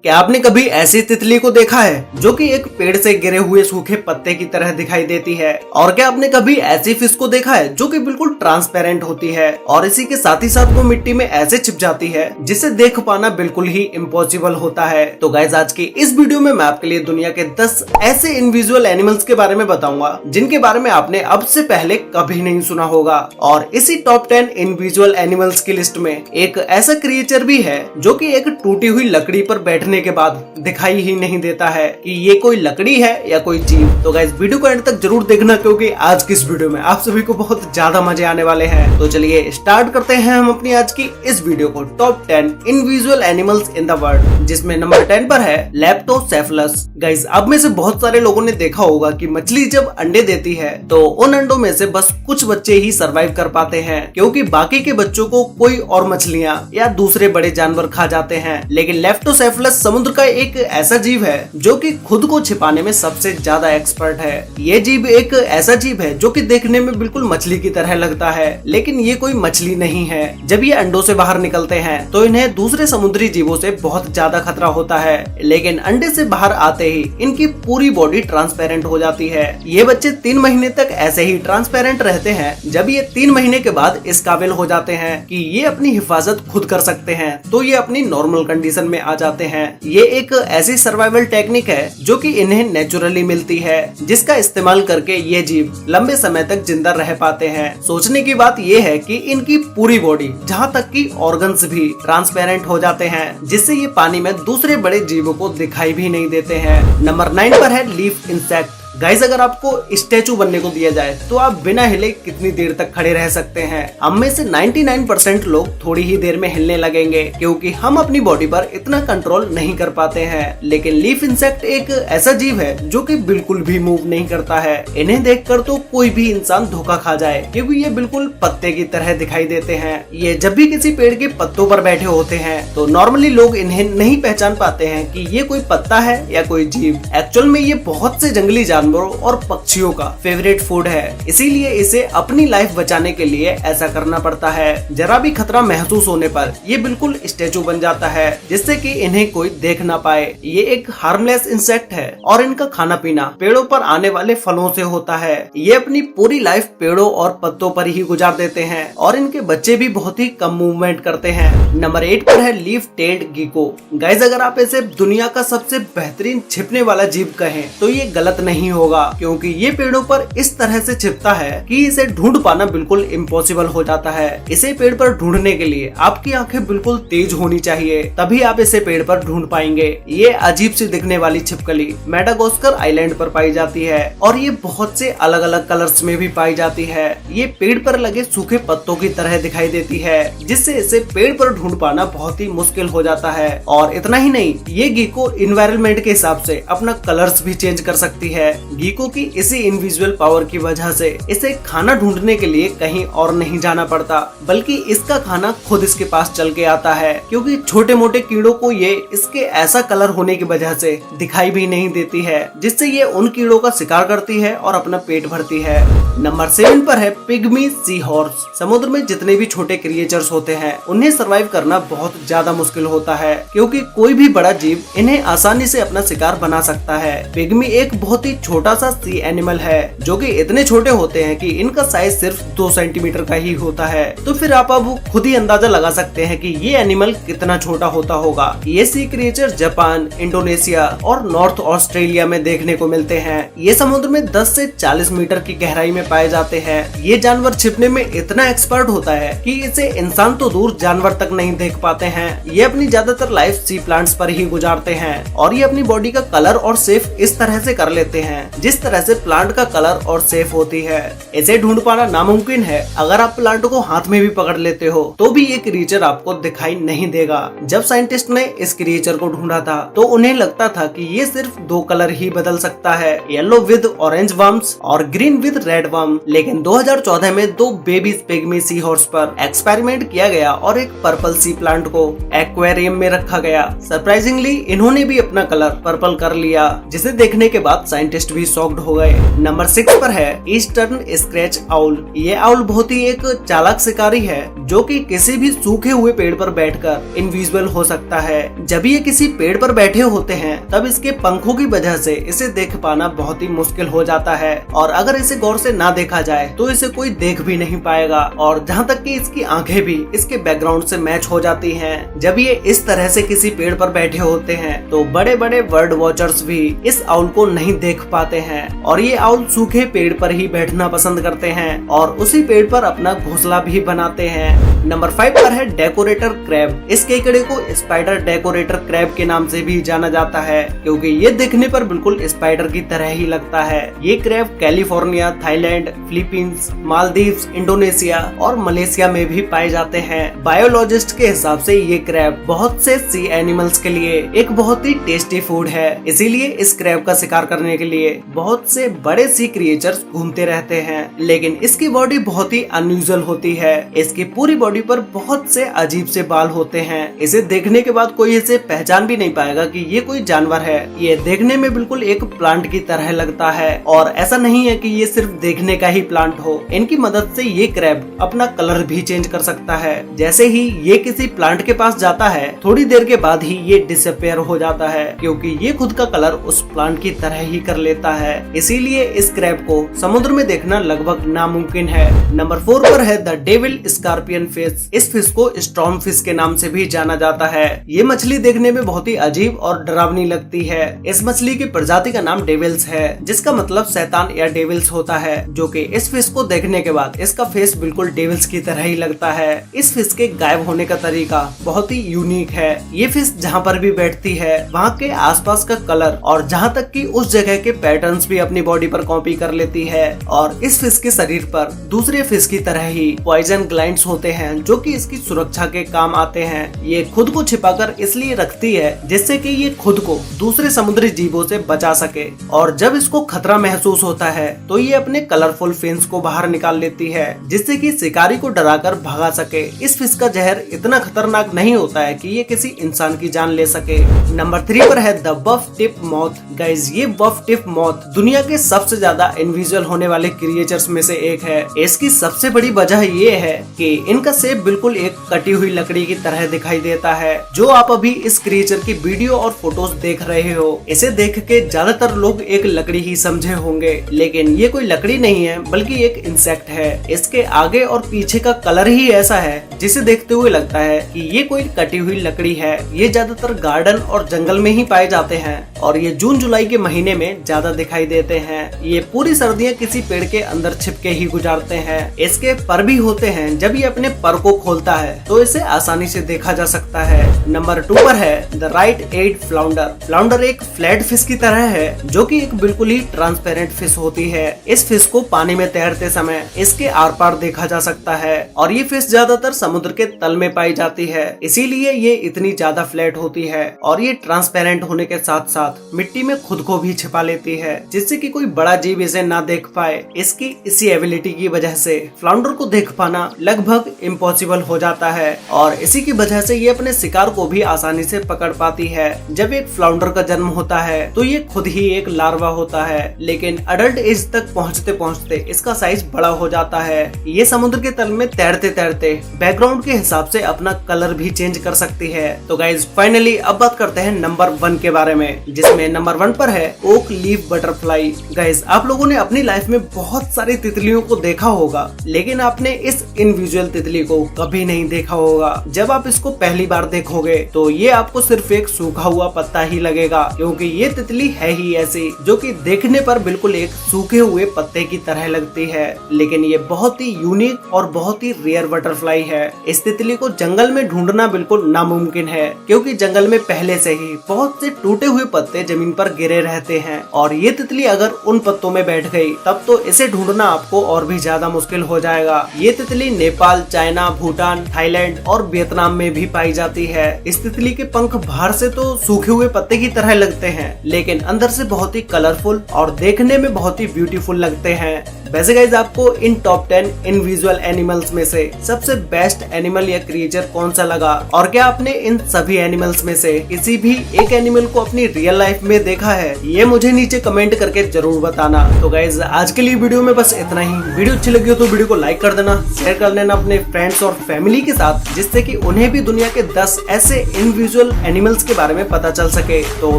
क्या आपने कभी ऐसी तितली को देखा है जो कि एक पेड़ से गिरे हुए सूखे पत्ते की तरह दिखाई देती है? और क्या आपने कभी ऐसी फिश को देखा है जो कि बिल्कुल ट्रांसपेरेंट होती है और इसी के साथ ही साथ वो मिट्टी में ऐसे छिप जाती है जिसे देख पाना बिल्कुल ही इम्पॉसिबल होता है। तो गाइस, आज की इस वीडियो में मैं आपके लिए दुनिया के 10 ऐसे इनविजुअल एनिमल्स के बारे में बताऊंगा जिनके बारे में आपने अब से पहले कभी नहीं सुना होगा। और इसी टॉप 10 इनविजुअल एनिमल्स की लिस्ट में एक ऐसा क्रिएचर भी है जो कि एक टूटी हुई लकड़ी पर बैठने के बाद दिखाई ही नहीं देता है कि ये कोई लकड़ी है या कोई जीव। तो गाइस, वीडियो को एंड तक जरूर देखना क्योंकि आज की इस वीडियो में आप सभी को बहुत ज्यादा मजे आने वाले हैं। तो चलिए स्टार्ट करते हैं हम अपनी आज की इस वीडियो को top 10 unusual animals in the world, जिसमें नंबर 10 पर है लेप्टोसेफलस। गाइस, अब में से बहुत सारे लोगों ने देखा होगा कि मछली जब अंडे देती है तो उन अंडों में से बस कुछ बच्चे ही सरवाइव कर पाते हैं क्योंकि बाकी के बच्चों को कोई और मछलियां या दूसरे बड़े जानवर खा जाते हैं। लेकिन लेप्टोसेफलस समुद्र का एक ऐसा जीव है जो कि खुद को छिपाने में सबसे ज्यादा एक्सपर्ट है। ये जीव एक ऐसा जीव है जो कि देखने में बिल्कुल मछली की तरह लगता है, लेकिन ये कोई मछली नहीं है। जब ये अंडों से बाहर निकलते हैं तो इन्हें दूसरे समुद्री जीवों से बहुत ज्यादा खतरा होता है, लेकिन अंडे से बाहर आते ही इनकी पूरी बॉडी ट्रांसपेरेंट हो जाती है। ये बच्चे 3 महीने तक ऐसे ही ट्रांसपेरेंट रहते हैं। जब ये 3 महीने के बाद इस काबिल हो जाते हैं कि ये अपनी हिफाजत खुद कर सकते हैं तो ये अपनी नॉर्मल कंडीशन में आ जाते हैं। ये एक ऐसी सर्वाइवल टेक्निक है जो कि इन्हें नेचुरली मिलती है, जिसका इस्तेमाल करके ये जीव लंबे समय तक जिंदा रह पाते हैं। सोचने की बात ये है कि इनकी पूरी बॉडी जहाँ तक कि ऑर्गन्स भी ट्रांसपेरेंट हो जाते हैं, जिससे ये पानी में दूसरे बड़े जीवों को दिखाई भी नहीं देते हैं। नंबर 9 पर है लीफ इंसेक्ट। गाइस, अगर आपको स्टैचू बनने को दिया जाए तो आप बिना हिले कितनी देर तक खड़े रह सकते हैं? हम में से 99% लोग थोड़ी ही देर में हिलने लगेंगे क्योंकि हम अपनी बॉडी पर इतना कंट्रोल नहीं कर पाते हैं। लेकिन लीफ इंसेक्ट एक ऐसा जीव है जो कि बिल्कुल भी मूव नहीं करता है। इन्हें देखकर तो कोई भी इंसान धोखा खा जाए क्योंकि ये बिल्कुल पत्ते की तरह दिखाई देते हैं। ये जब भी किसी पेड़ के पत्तों पर बैठे होते हैं तो नॉर्मली लोग इन्हें नहीं पहचान पाते हैं कि ये कोई पत्ता है या कोई जीव। एक्चुअल में ये बहुत से जंगली जानवरों और पक्षियों का फेवरेट फूड है, इसीलिए इसे अपनी लाइफ बचाने के लिए ऐसा करना पड़ता है। जरा भी खतरा महसूस होने पर ये बिल्कुल स्टैचू बन जाता है जिससे कि इन्हें कोई देख ना पाए। ये एक हार्मलेस इंसेक्ट है और इनका खाना पीना पेड़ों पर आने वाले फलों से होता है। ये अपनी पूरी लाइफ पेड़ों और पत्तों पर ही गुजार देते हैं और इनके बच्चे भी बहुत ही कम मूवमेंट करते हैं। नंबर 8 पर है लीफ टेल्ड गीको। गाइस, अगर आप इसे दुनिया का सबसे बेहतरीन छिपने वाला जीव कहें तो ये गलत नहीं होगा क्योंकि ये पेड़ों पर इस तरह से छिपता है कि इसे ढूंढ पाना बिल्कुल इम्पॉसिबल हो जाता है। इसे पेड़ पर ढूंढने के लिए आपकी आंखें बिल्कुल तेज होनी चाहिए, तभी आप इसे पेड़ पर ढूंढ पाएंगे। ये अजीब सी दिखने वाली छिपकली मेडागास्कर आइलैंड पर पाई जाती है और ये बहुत से अलग अलग कलर्स में भी पाई जाती है। ये पेड़ पर लगे सूखे पत्तों की तरह दिखाई देती है, जिससे इसे पेड़ पर ढूंढ पाना बहुत ही मुश्किल हो जाता है। और इतना ही नहीं, ये गीको इन्वायरमेंट के हिसाब से अपना कलर्स भी चेंज कर सकती है। गीको की इसी इनविजुअल पावर की वजह से इसे खाना ढूंढने के लिए कहीं और नहीं जाना पड़ता, बल्कि इसका खाना खुद इसके पास चल के आता है क्योंकि छोटे मोटे कीड़ों को ये इसके ऐसा कलर होने की वजह से दिखाई भी नहीं देती है, जिससे ये उन कीड़ों का शिकार करती है और अपना पेट भरती है। नंबर 7 पर है पिग्मी सी हॉर्स। समुद्र में जितने भी छोटे क्रिएचर्स होते हैं उन्हें सर्वाइव करना बहुत ज्यादा मुश्किल होता है क्योंकि कोई भी बड़ा जीव इन्हें आसानी से अपना शिकार बना सकता है। पिग्मी एक बहुत ही छोटा सा सी एनिमल है जो कि इतने छोटे होते हैं कि इनका साइज सिर्फ 2 सेंटीमीटर का ही होता है। तो फिर आप अब खुद ही अंदाजा लगा सकते हैं कि ये एनिमल कितना छोटा होता होगा। ये सी क्रिएचर जापान, इंडोनेशिया और नॉर्थ ऑस्ट्रेलिया में देखने को मिलते हैं। ये समुद्र में 10 से 40 मीटर की गहराई में पाए जाते हैं। ये जानवर छिपने में इतना एक्सपर्ट होता है कि इसे इंसान तो दूर जानवर तक नहीं देख पाते हैं। ये अपनी ज्यादातर लाइफ सी प्लांट्स पर ही गुजारते हैं और ये अपनी बॉडी का कलर और शेप इस तरह से कर लेते हैं जिस तरह से प्लांट का कलर और शेप होती है। इसे ढूंढ पाना नामुमकिन है। अगर आप प्लांट को हाथ में भी पकड़ लेते हो तो भी ये क्रिएचर आपको दिखाई नहीं देगा। जब साइंटिस्ट ने इस क्रिएचर को ढूंढा था तो उन्हें लगता था कि ये सिर्फ 2 कलर ही बदल सकता है, येलो विद ऑरेंज वर्म्स और ग्रीन विद रेड वर्म। लेकिन 2014 में 2 बेबी पिग्मी सी हॉर्स पर एक्सपेरिमेंट किया गया और एक पर्पल सी प्लांट को एक्वेरियम में रखा गया। सरप्राइजिंगली इन्होंने भी अपना कलर पर्पल कर लिया, जिसे देखने के बाद साइंटिस्ट गेस्ट भी शॉक्ड हो गए। नंबर 6 पर है ईस्टर्न स्क्रैच आउल। ये आउल बहुत ही एक चालाक शिकारी है जो कि किसी भी सूखे हुए पेड़ पर बैठकर इनविजिबल हो सकता है। जब ये किसी पेड़ पर बैठे होते हैं तब इसके पंखों की वजह से इसे देख पाना बहुत ही मुश्किल हो जाता है और अगर इसे गौर से ना देखा जाए तो इसे कोई देख भी नहीं पाएगा और जहाँ तक कि इसकी आंखें भी इसके बैकग्राउंड से मैच हो जाती हैं। जब ये इस तरह से किसी पेड़ पर बैठे होते हैं तो बड़े बड़े बर्ड वॉचर्स भी इस आउल को नहीं देख पाते हैं और ये आउल सूखे पेड़ पर ही बैठना पसंद करते हैं और उसी पेड़ पर अपना घोंसला भी बनाते हैं। नंबर 5 पर है डेकोरेटर क्रैब। इस केकड़े को स्पाइडर डेकोरेटर क्रैब के नाम से भी जाना जाता है क्योंकि ये दिखने पर बिल्कुल स्पाइडर की तरह ही लगता है। ये crab California, Thailand, Philippines, Maldives, Indonesia और मलेशिया में भी पाए जाते हैं। बायोलॉजिस्ट के हिसाब से ये क्रैब बहुत से सी एनिमल्स के लिए एक बहुत ही टेस्टी फूड है, इसीलिए इस क्रैब का शिकार करने के लिए बहुत से बड़े सी क्रिएचर्स घूमते रहते हैं। लेकिन इसकी बॉडी बहुत ही अनयूजुअल होती है। इसकी पूरी बॉडी पर बहुत से अजीब से बाल होते हैं। इसे देखने के बाद कोई इसे पहचान भी नहीं पाएगा कि ये कोई जानवर है। ये देखने में बिल्कुल एक प्लांट की तरह लगता है और ऐसा नहीं है कि ये सिर्फ देखने का ही प्लांट हो। इनकी मदद से ये क्रैब अपना कलर भी चेंज कर सकता है। जैसे ही ये किसी प्लांट के पास जाता है थोड़ी देर के बाद ही ये डिसअपियर हो जाता है क्योंकि ये खुद का कलर उस प्लांट की तरह ही कर लेता है। इसीलिए इस क्रैब को समुद्र में देखना लगभग नामुमकिन है। नंबर 4 पर है द डेविल स्कॉर्पियन फिश। इस फिश को स्टॉर्म फिश के नाम से भी जाना जाता है। ये मछली देखने में बहुत ही अजीब और डरावनी लगती है। इस मछली की प्रजाति का नाम डेविल्स है जिसका मतलब शैतान या डेविल्स होता है, जो कि इस फिश को देखने के बाद इसका फेस बिल्कुल डेविल्स की तरह ही लगता है। इस फिश के गायब होने का तरीका बहुत ही यूनिक है। ये फिश जहाँ पर भी बैठती है वहाँ के आसपास का कलर और जहाँ तक कि उस जगह के पैटर्न्स भी अपनी बॉडी पर कॉपी कर लेती है और इस फिश के शरीर पर दूसरे फिश की तरह ही पॉइजन ग्लैंड्स होते हैं जो कि इसकी सुरक्षा के काम आते हैं। ये खुद को छिपाकर इसलिए रखती है जिससे कि ये खुद को दूसरे समुद्री जीवों से बचा सके और जब इसको खतरा महसूस होता है तो ये अपने कलरफुल फिन्स को बाहर निकाल लेती है जिससे कि शिकारी को डराकर भगा सके। इस फिश का जहर इतना खतरनाक नहीं होता है कि ये किसी इंसान की जान ले सके। नंबर 3 पर है the buff tip moth. Guys, ये बफ टिप मॉथ दुनिया के सबसे ज्यादा इनविजिबल होने वाले क्रिएचर्स में से एक है। इसकी सबसे बड़ी वजह ये है कि इनका शेप बिल्कुल एक कटी हुई लकड़ी की तरह दिखाई देता है। जो आप अभी इस क्रिएचर की वीडियो और फोटोज देख रहे हो, इसे देख के ज्यादातर लोग एक लकड़ी ही समझे होंगे, लेकिन ये कोई लकड़ी नहीं है बल्कि एक इंसेक्ट है। इसके आगे और पीछे का कलर ही ऐसा है जिसे देखते हुए लगता है कि ये कोई कटी हुई लकड़ी है। ये ज्यादातर गार्डन और जंगल में ही पाए जाते हैं और ये जून जुलाई के महीने में ज्यादा दिखाई देते हैं। ये पूरी सर्दियाँ किसी पेड़ के अंदर छिपके ही गुजारते हैं। इसके पर भी होते हैं, जब ये अपने पर को खोलता है तो इसे आसानी से देखा जा सकता है। नंबर 2 पर है the right eyed flounder. Flounder एक फ्लैट फिश की तरह है जो कि एक बिल्कुल ही ट्रांसपेरेंट फिश होती है। इस फिश को पानी में तैरते समय इसके आर पार देखा जा सकता है और ये फिश ज्यादातर समुद्र के तल में पाई जाती है, इसीलिए ये इतनी ज्यादा फ्लैट होती है और ये ट्रांसपेरेंट होने के साथ साथ मिट्टी में खुद को भी छिपा लेती है जिससे कि कोई बड़ा जीव इसे ना देख पाए। इसकी इसी एबिलिटी की वजह से फ्लाउंडर को देख पाना लगभग इम्पॉसिबल हो जाता है और इसी की वजह से ये अपने शिकार को भी आसानी से पकड़ पाती है। जब एक फ्लाउंडर का जन्म होता है तो ये खुद ही एक लार्वा होता है, लेकिन अडल्ट एज तक पहुंचते पहुंचते इसका साइज बड़ा हो जाता है। ये समुद्र के तल में तैरते तैरते बैकग्राउंड के हिसाब से अपना कलर भी चेंज कर सकती है। तो गाइज फाइनली अब बात करते हैं नंबर 1 के बारे में, जिसमें नंबर 1 पर है ओक लीफ बटरफ्लाई। गाइज, आप लोगों ने अपनी लाइफ में बहुत सारी तितलियों को देखा होगा, लेकिन आपने इस इनविजुअल तितली को कभी नहीं देखा होगा। जब आप इसको पहली बार देखोगे तो ये आपको सिर्फ एक सूखा हुआ पत्ता ही लगेगा, क्योंकि ये तितली है ही ऐसी जो कि देखने पर बिल्कुल एक सूखे हुए पत्ते की तरह लगती है, लेकिन ये बहुत ही यूनिक और बहुत ही रेयर बटरफ्लाई है। इस तितली को जंगल में ढूंढना बिल्कुल नामुमकिन है, क्योंकि जंगल में पहले से ही बहुत से टूटे हुए पत्ते जमीन पर गिरे रहते हैं और ये तितली अगर उन पत्तों में बैठ गई तब तो इसे ढूंढना आपको और भी ज्यादा मुश्किल हो जाएगा। ये तितली नेपाल, चाइना, भूटान, थाईलैंड और वियतनाम में भी पाई जाती है। इस तितली के पंख बाहर से तो सूखे हुए पत्ते की तरह लगते हैं, लेकिन अंदर से बहुत ही कलरफुल और देखने में बहुत ही ब्यूटीफुल लगते हैं। वैसे गाइज, आपको इन टॉप 10 इनविजुअल एनिमल्स में से सबसे बेस्ट एनिमल या क्रिएचर कौन सा लगा, और क्या आपने इन सभी एनिमल्स में से किसी भी एक एनिमल को अपनी रियल लाइफ में देखा है? ये मुझे नीचे नीचे कमेंट करके जरूर बताना। तो गाइज आज के लिए वीडियो में बस इतना ही। वीडियो अच्छी लगी हो तो वीडियो को लाइक कर देना, शेयर कर लेना अपने फ्रेंड्स और फैमिली के साथ, जिससे कि उन्हें भी दुनिया के 10 ऐसे इनविजुअल एनिमल्स के बारे में पता चल सके। तो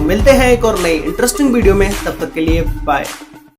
मिलते हैं एक और नई इंटरेस्टिंग वीडियो में, तब तक के लिए बाय।